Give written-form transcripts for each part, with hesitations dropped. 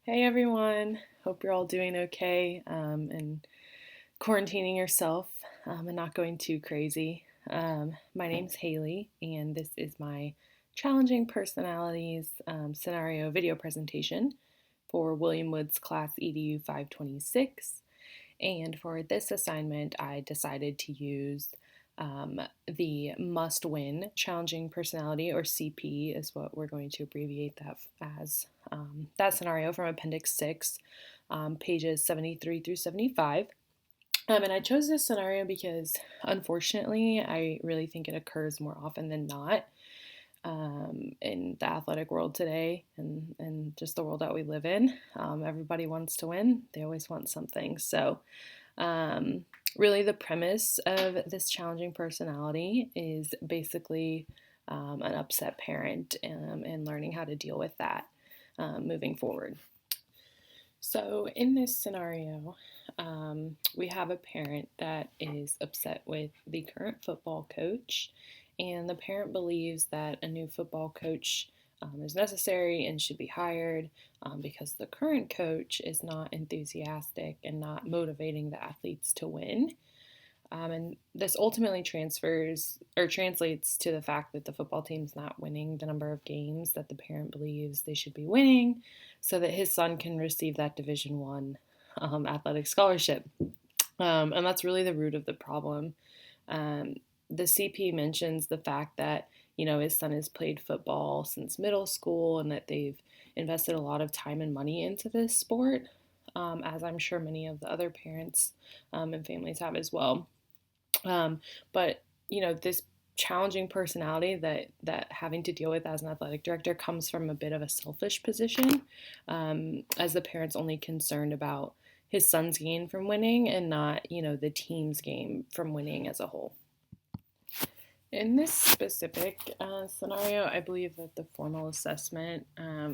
Hey everyone, hope you're all doing okay and quarantining yourself and not going too crazy. My name's Haley, and this is my challenging personalities scenario video presentation for William Wood's class EDU 526. And for this assignment, I decided to use the must win challenging personality, or CP, is what we're going to abbreviate that as. That scenario from Appendix 6, pages 73 through 75. And I chose this scenario because, unfortunately, I really think it occurs more often than not in the athletic world today and just the world that we live in. Everybody wants to win, they always want something. So, um, really, the premise of this challenging personality is basically an upset parent and learning how to deal with that moving forward. So, in this scenario, we have a parent that is upset with the current football coach, and the parent believes that a new football coach is necessary and should be hired because the current coach is not enthusiastic and not motivating the athletes to win. And this ultimately transfers or translates to the fact that the football team's not winning the number of games that the parent believes they should be winning, so that his son can receive that Division One athletic scholarship. And that's really the root of the problem. Um, the CP mentions the fact that his son has played football since middle school and that they've invested a lot of time and money into this sport, as I'm sure many of the other parents and families have as well. But this challenging personality that having to deal with as an athletic director comes from a bit of a selfish position, as the parent's only concerned about his son's gain from winning and not the team's gain from winning as a whole. In this specific scenario, I believe that the formal assessment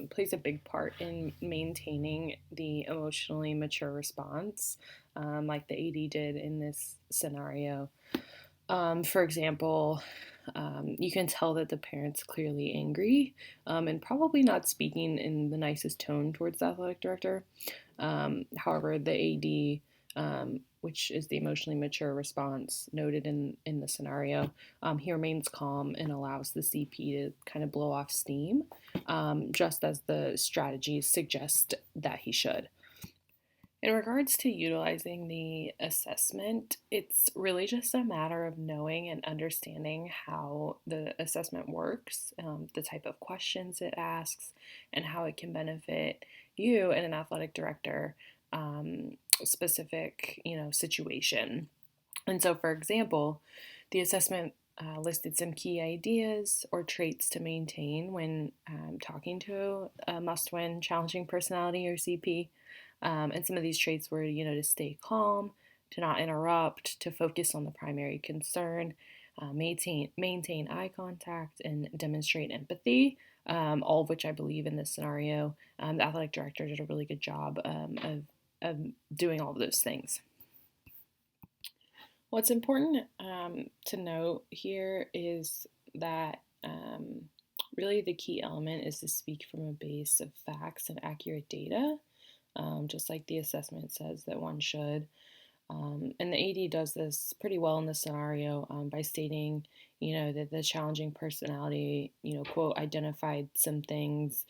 plays a big part in maintaining the emotionally mature response, like the AD did in this scenario. For example, you can tell that the parent's clearly angry and probably not speaking in the nicest tone towards the athletic director. However, the AD, which is the emotionally mature response noted in the scenario, he remains calm and allows the CP to kind of blow off steam, just as the strategies suggest that he should. In regards to utilizing the assessment, it's really just a matter of knowing and understanding how the assessment works, the type of questions it asks, and how it can benefit you and an athletic director specific, situation. And so, for example, the assessment listed some key ideas or traits to maintain when talking to a must-win challenging personality, or CP. And some of these traits were, to stay calm, to not interrupt, to focus on the primary concern, maintain eye contact, and demonstrate empathy. All of which I believe in this scenario, the athletic director did a really good job of doing all of those things. What's important to note here is that really the key element is to speak from a base of facts and accurate data, just like the assessment says that one should. And the AD does this pretty well in the scenario by stating, that the challenging personality, quote, identified some things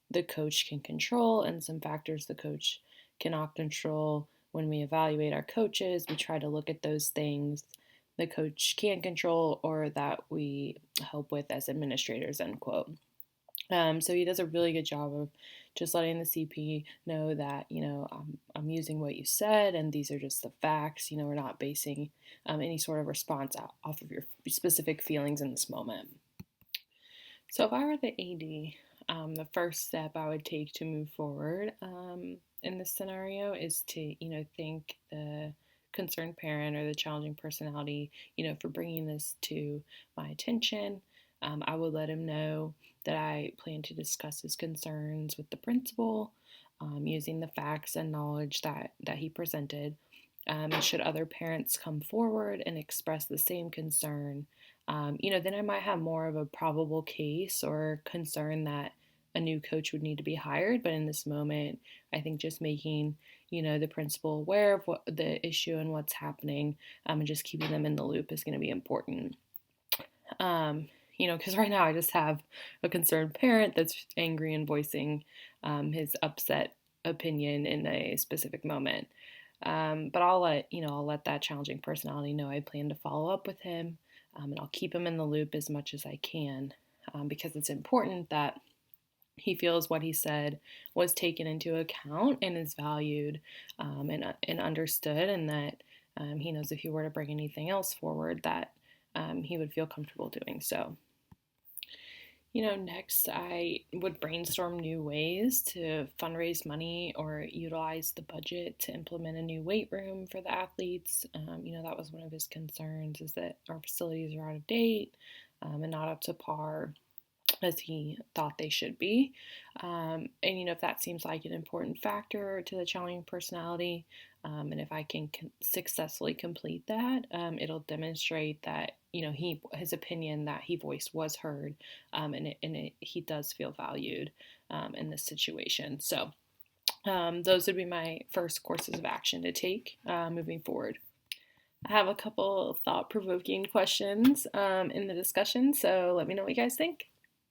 the coach can control and some factors the coach cannot control. When we evaluate our coaches, we try to look at those things the coach can control or that we help with as administrators, end quote. So he does a really good job of just letting the CP know that, I'm using what you said and these are just the facts. We're not basing any sort of response off of your specific feelings in this moment. So if I were the AD, the first step I would take to move forward in this scenario is to, thank the concerned parent or the challenging personality, for bringing this to my attention. I would let him know that I plan to discuss his concerns with the principal using the facts and knowledge that he presented. And should other parents come forward and express the same concern, then I might have more of a probable case or concern that a new coach would need to be hired. But in this moment, I think just making, the principal aware of what the issue and what's happening, and just keeping them in the loop is going to be important. Because right now I just have a concerned parent that's angry and voicing his upset opinion in a specific moment. But I'll let that challenging personality know I plan to follow up with him, and I'll keep him in the loop as much as I can, because it's important that he feels what he said was taken into account and is valued, and understood, and that he knows if he were to bring anything else forward that he would feel comfortable doing so. Next I would brainstorm new ways to fundraise money or utilize the budget to implement a new weight room for the athletes. That was one of his concerns, is that our facilities are out of date, and not up to par as he thought they should be. And if that seems like an important factor to the challenging personality, and if I can successfully complete that, it'll demonstrate that his opinion that he voiced was heard, and he does feel valued in this situation. So those would be my first courses of action to take moving forward. I have a couple thought-provoking questions in the discussion, so let me know what you guys think.